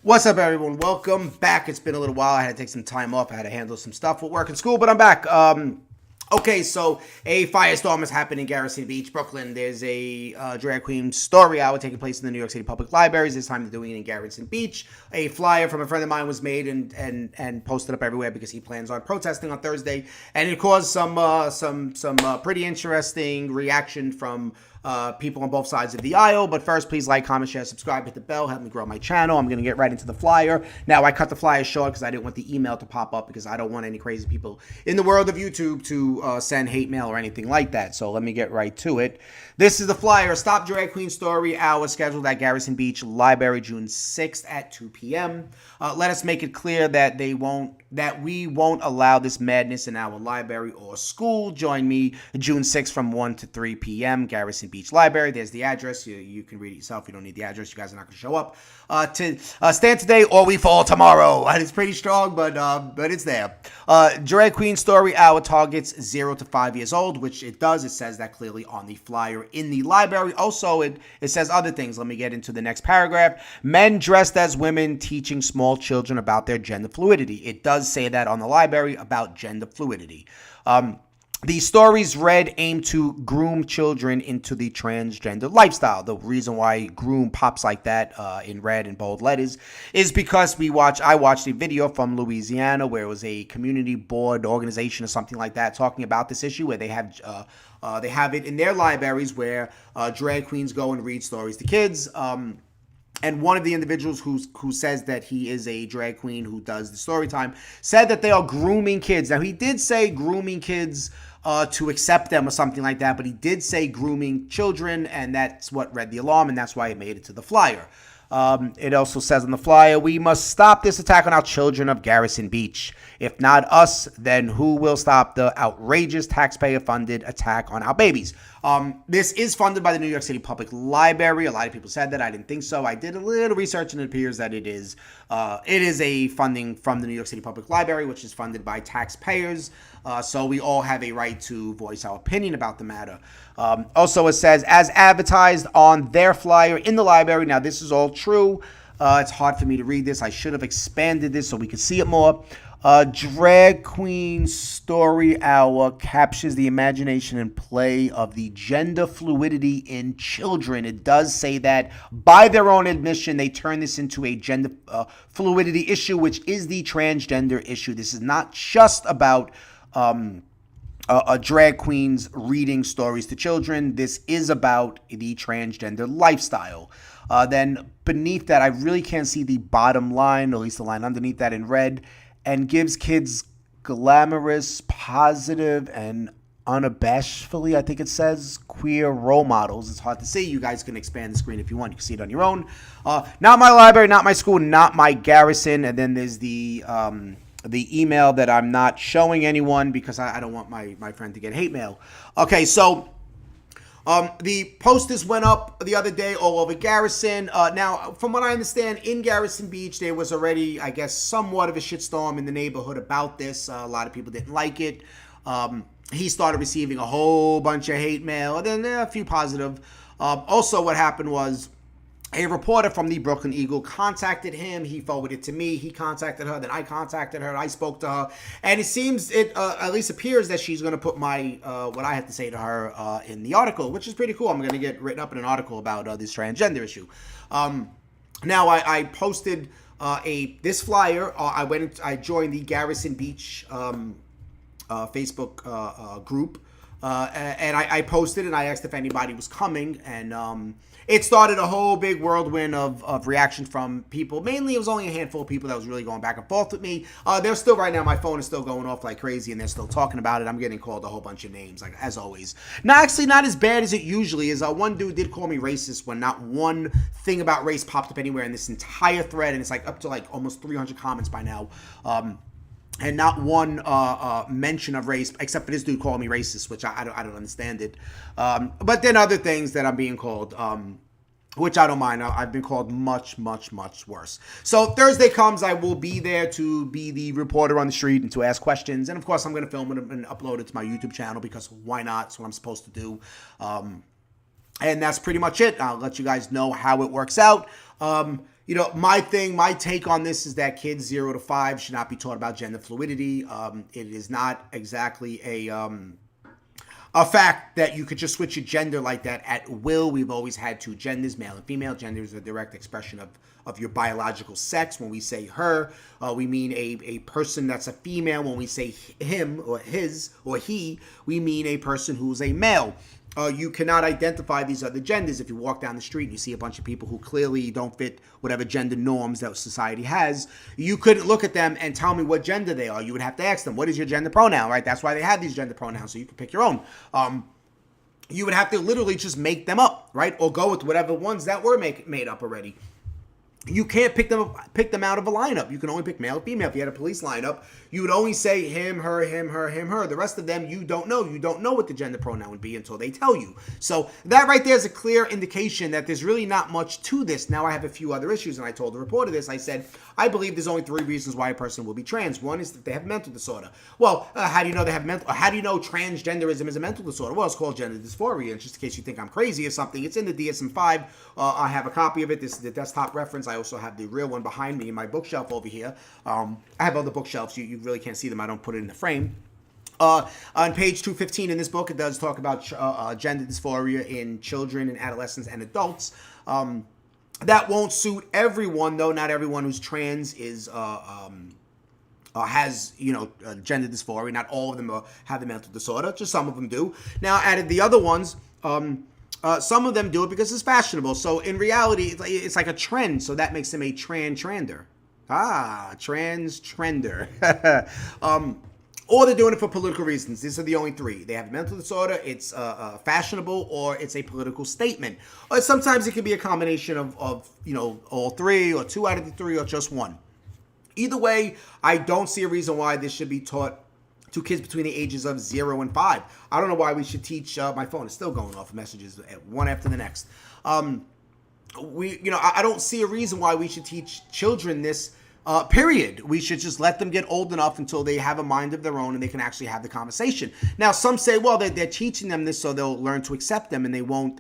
What's up, everyone? Welcome back. It's been a little while. I had to take some time off. I had to handle some stuff with work and school, but I'm back. Okay, so a firestorm has happened in Garrison Beach, Brooklyn. There's a drag queen story hour taking place in the New York City Public Libraries. This time they're doing it in Garrison Beach. A flyer from a friend of mine was made and posted up everywhere because he plans on protesting on Thursday, and it caused some pretty interesting reaction from people on both sides of the aisle. But first, please like, comment, share, subscribe, hit the bell, help me grow my channel. I'm going to get right into the flyer. Now, I cut the flyer short because I didn't want the email to pop up because I don't want any crazy people in the world of YouTube to send hate mail or anything like that. So let me get right to it. This is the flyer. Stop Drag Queen Story Hour scheduled at Garrison Beach Library June 6th at 2 p.m. Let us make it clear that we won't allow this madness in our library or school. Join me June 6th from 1 to 3 p.m. Garrison Beach Library. There's the address. You can read it yourself. You don't need the address. You guys are not going to show up. To stand today or we fall tomorrow. And it's pretty strong, but it's there. Drag Queen Story Hour targets 0 to 5 years old, which it does. It says that clearly on the flyer in the library. Also, it says other things. Let me get into the next paragraph. Men dressed as women teaching small children about their gender fluidity. It does say that on the library about gender fluidity. The stories read aim to groom children into the transgender lifestyle. The reason why groom pops like that in red and bold letters is because I watched a video from Louisiana where it was a community board organization or something like that talking about this issue where they have it in their libraries where drag queens go and read stories to kids. And one of the individuals who says that he is a drag queen who does the story time said that they are grooming kids. Now, he did say grooming kids to accept them or something like that, but he did say grooming children, and that's what read the alarm, and that's why it made it to the flyer. It also says on the flyer, we must stop this attack on our children of Garrison Beach. If not us, then who will stop the outrageous taxpayer-funded attack on our babies? This is funded by the New York City Public Library. A lot of people said that. I didn't think so. I did a little research, and it appears that it is a funding from the New York City Public Library, which is funded by taxpayers. So we all have a right to voice our opinion about the matter. Also, it says, as advertised on their flyer in the library. Now, this is all true. It's hard for me to read this. I should have expanded this so we could see it more. Drag Queen Story Hour captures the imagination and play of the gender fluidity in children. It does say that by their own admission, they turn this into a gender fluidity issue, which is the transgender issue. This is not just about drag queens reading stories to children. This is about the transgender lifestyle. Then beneath that, I really can't see the bottom line, or at least the line underneath that in red, and gives kids glamorous, positive, and unabashedly, I think it says, queer role models. It's hard to see. You guys can expand the screen if you want. You can see it on your own. Not my library, not my school, not my Garrison. And then there's the email that I'm not showing anyone because I don't want my friend to get hate mail. Okay, so the posters went up the other day all over Garrison. Now, from what I understand, in Garrison Beach, there was already, I guess, somewhat of a shitstorm in the neighborhood about this. A lot of people didn't like it. He started receiving a whole bunch of hate mail, and then a few positive. Also, what happened was a reporter from the Brooklyn Eagle contacted him. He forwarded it to me. He contacted her. Then I contacted her. I spoke to her. And it seems, at least appears that she's going to put my, what I have to say to her in the article, which is pretty cool. I'm going to get written up in an article about this transgender issue. Now, I posted this flyer. I joined the Garrison Beach Facebook group. And I posted and I asked if anybody was coming, and it started a whole big whirlwind of reaction from people. Mainly, it was only a handful of people that was really going back and forth with me. They're still, right now, my phone is still going off like crazy, and they're still talking about it. I'm getting called a whole bunch of names, like as always. Actually, not as bad as it usually is. One dude did call me racist when not one thing about race popped up anywhere in this entire thread, and it's like up to like almost 300 comments by now. And not one mention of race, except for this dude calling me racist, which I don't understand it. But then other things that I'm being called, which I don't mind. I've been called much, much, much worse. So Thursday comes, I will be there to be the reporter on the street and to ask questions. And of course, I'm going to film it and upload it to my YouTube channel because why not? It's what I'm supposed to do. And that's pretty much it. I'll let you guys know how it works out. My take on this is that kids 0 to 5 should not be taught about gender fluidity. It is not exactly a fact that you could just switch your gender like that at will. We've always had two genders, male and female. Gender is a direct expression of your biological sex. When we say her, we mean a person that's a female. When we say him or his or he, we mean a person who's a male. You cannot identify these other genders. If you walk down the street and you see a bunch of people who clearly don't fit whatever gender norms that society has, you couldn't look at them and tell me what gender they are. You would have to ask them, what is your gender pronoun, right? That's why they have these gender pronouns, so you can pick your own. You would have to literally just make them up, right? Or go with whatever ones that were made up already. You can't pick them out of a lineup. You can only pick male or female. If you had a police lineup, you would only say him, her, him, her, him, her. The rest of them, you don't know. You don't know what the gender pronoun would be until they tell you. So that right there is a clear indication that there's really not much to this. Now I have a few other issues, and I told the reporter this. I said, I believe there's only 3 reasons why a person will be trans. One is that they have a mental disorder. Well, how do you know they have how do you know transgenderism is a mental disorder? Well, it's called gender dysphoria. And just in case you think I'm crazy or something, it's in the DSM-5. I have a copy of it. This is the desktop reference. I also have the real one behind me in my bookshelf over here. I have other bookshelves. You really can't see them. I don't put it in the frame. On page 215 in this book, it does talk about gender dysphoria in children and adolescents and adults. That won't suit everyone, though. Not everyone who's trans is has gender dysphoria. Not all of them have the mental disorder. Just some of them do. Now, out of the other ones, some of them do it because it's fashionable. So in reality, it's like a trend. So that makes them a trender. Trans-trender. Or they're doing it for political reasons. These are the only 3. They have a mental disorder, it's fashionable, or it's a political statement. Or sometimes it can be a combination of all 3, or 2 out of the 3, or just 1. Either way, I don't see a reason why this should be taught to kids between the ages of 0 and 5. I don't know why we should teach. My phone is still going off messages one after the next. I don't see a reason why we should teach children this. Period. We should just let them get old enough until they have a mind of their own and they can actually have the conversation. Now, some say, well, they're teaching them this so they'll learn to accept them and they won't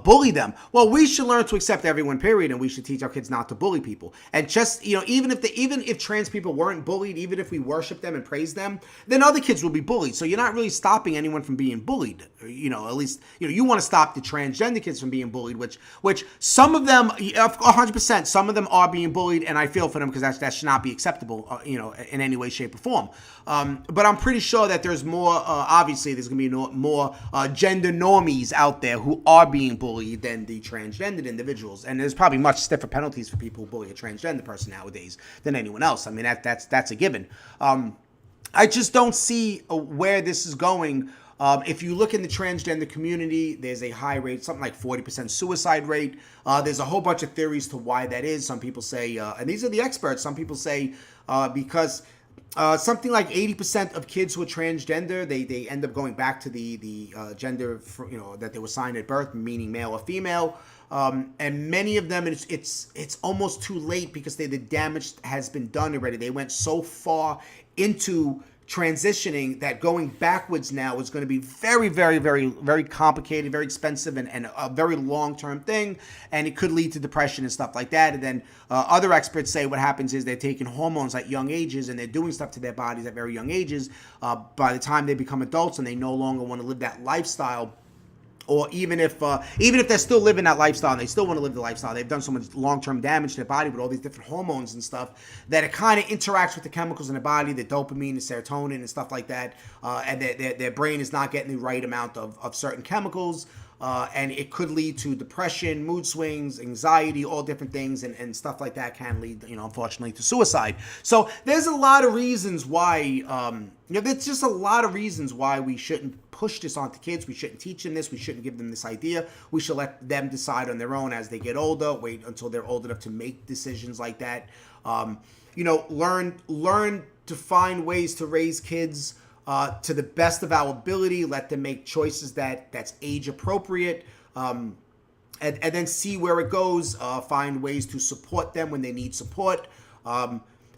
bully them. Well, we should learn to accept everyone, period, and we should teach our kids not to bully people. And just, even if trans people weren't bullied, even if we worship them and praise them, then other kids will be bullied. So you're not really stopping anyone from being bullied. At least, you want to stop the transgender kids from being bullied, which some of them, 100%, some of them are being bullied, and I feel for them because that should not be acceptable, in any way, shape, or form. But I'm pretty sure that there's more, obviously, there's going to be more gender normies out there who are being bullied than the transgendered individuals, and there's probably much stiffer penalties for people who bully a transgender person nowadays than anyone else. I mean, that's a given. I just don't see where this is going. If you look in the transgender community, there's a high rate, something like 40% suicide rate. There's a whole bunch of theories to why that is. Some people say, and these are the experts, some people say because something like 80% of kids who are transgender, they end up going back to the gender that they were assigned at birth, meaning male or female. And many of them, it's almost too late because the damage has been done already. They went so far into transitioning that going backwards now is going to be very, very, very, very complicated, very expensive, and a very long-term thing, and it could lead to depression and stuff like that. And then other experts say what happens is they're taking hormones at young ages and they're doing stuff to their bodies at very young ages. By the time they become adults and they no longer want to live that lifestyle, or even if they're still living that lifestyle and they still want to live the lifestyle, they've done so much long-term damage to their body with all these different hormones and stuff that it kind of interacts with the chemicals in the body, the dopamine, the serotonin, and stuff like that, and their brain is not getting the right amount of certain chemicals, and it could lead to depression, mood swings, anxiety, all different things, and stuff like that can lead, unfortunately, to suicide. So there's a lot of reasons why, there's just a lot of reasons why we shouldn't push this onto kids. We shouldn't teach them this. We shouldn't give them this idea. We should let them decide on their own as they get older. Wait until they're old enough to make decisions like that. Learn to find ways to raise kids to the best of our ability. Let them make choices that's age appropriate, and then see where it goes. Find ways to support them when they need support.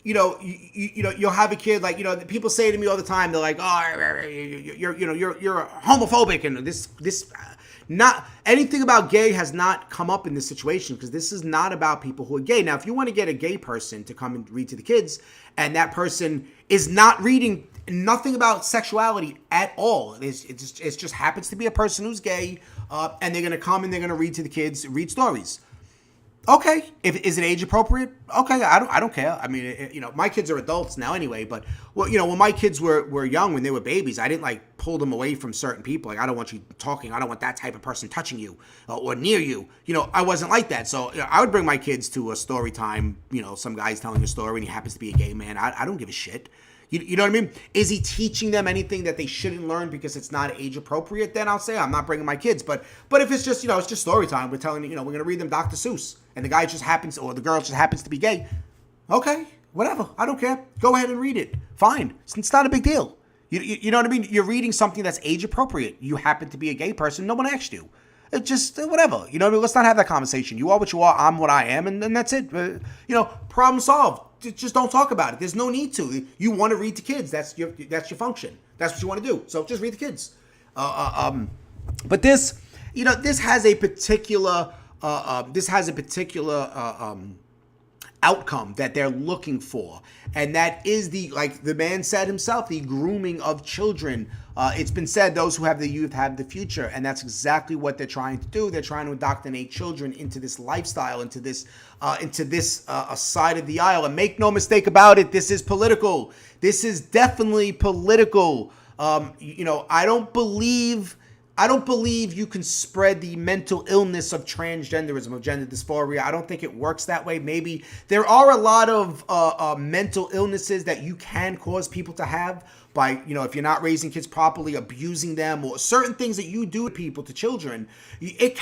You'll have a kid like, people say to me all the time, they're like, oh, you're homophobic and this. not anything about gay has not come up in this situation, because this is not about people who are gay. Now, if you want to get a gay person to come and read to the kids, and that person is not reading nothing about sexuality at all, it just happens to be a person who's gay, and they're going to come and they're going to read to the kids, read stories. Okay, is it age appropriate? Okay, I don't care. I mean, my kids are adults now anyway. But when my kids were young, when they were babies, I didn't like pull them away from certain people. Like, I don't want you talking. I don't want that type of person touching you or near you. I wasn't like that. So I would bring my kids to a story time. Some guy's telling a story and he happens to be a gay man. I don't give a shit. You know what I mean? Is he teaching them anything that they shouldn't learn because it's not age appropriate? Then I'll say I'm not bringing my kids. But if it's just it's just story time, we're telling we're gonna read them Dr. Seuss, and the guy just happens, or the girl just happens to be gay. Okay, whatever. I don't care. Go ahead and read it. Fine. It's not a big deal. You know what I mean? You're reading something that's age appropriate. You happen to be a gay person. No one asked you. It just whatever. You know what I mean? Let's not have that conversation. You are what you are. I'm what I am, and that's it. Problem solved. Just don't talk about it. There's no need to. You want to read to kids. That's your function. That's what you want to do. So just read to kids. But this has a particular outcome that they're looking for, and that is like the man said himself, the grooming of children. It's been said, those who have the youth have the future, and that's exactly what they're trying to do. They're trying to indoctrinate children into this lifestyle, into this side of the aisle. And make no mistake about it, this is political. This is definitely political. I don't believe you can spread the mental illness of transgenderism, of gender dysphoria. I don't think it works that way. Maybe there are a lot of mental illnesses that you can cause people to have by, if you're not raising kids properly, abusing them, or certain things that you do to people, to children. It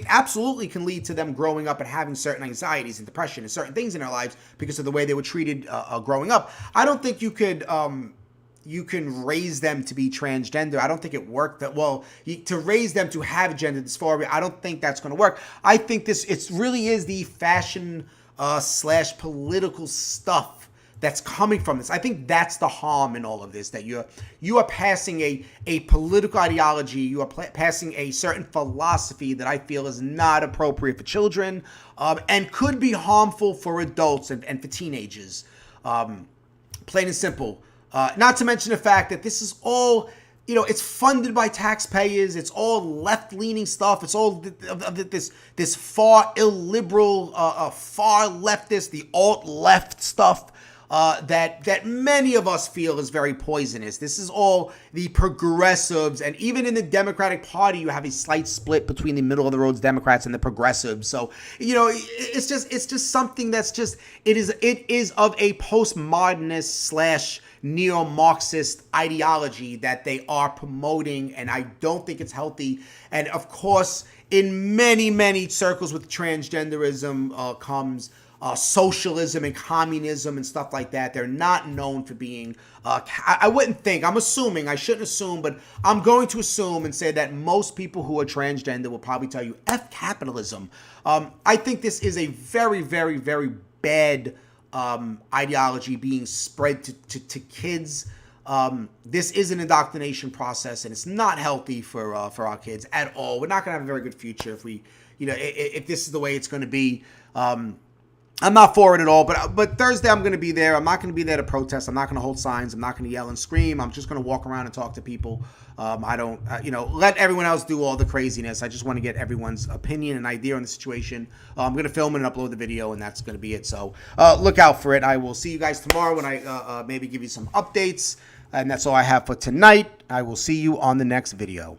absolutely can lead to them growing up and having certain anxieties and depression and certain things in their lives because of the way they were treated growing up. I don't think you could... you can raise them to be transgender. I don't think it worked that well. To raise them to have gender dysphoria, I don't think that's going to work. I think it really is the fashion / political stuff that's coming from this. I think that's the harm in all of this, that you are passing a political ideology, you are passing a certain philosophy that I feel is not appropriate for children, and could be harmful for adults and for teenagers. Plain and simple. Not to mention the fact that this is all, it's funded by taxpayers. It's all left-leaning stuff. It's all this far illiberal, far leftist, the alt-left stuff that many of us feel is very poisonous. This is all the progressives, and even in the Democratic Party, you have a slight split between the middle-of-the-road Democrats and the progressives. So, it's just something that's just, it is of a postmodernist / neo-Marxist ideology that they are promoting, and I don't think it's healthy. And of course, in many, many circles with transgenderism comes socialism and communism and stuff like that. They're not known for being, I wouldn't think, I'm assuming, I shouldn't assume, but I'm going to assume and say that most people who are transgender will probably tell you, F capitalism. I think this is a very, very, very bad ideology being spread to kids. This is an indoctrination process, and it's not healthy for our kids at all. We're not going to have a very good future if if this is the way it's going to be. I'm not for it at all, but Thursday I'm going to be there. I'm not going to be there to protest. I'm not going to hold signs. I'm not going to yell and scream. I'm just going to walk around and talk to people. I don't, let everyone else do all the craziness. I just want to get everyone's opinion and idea on the situation. I'm going to film it and upload the video, and that's going to be it. So look out for it. I will see you guys tomorrow when I maybe give you some updates. And that's all I have for tonight. I will see you on the next video.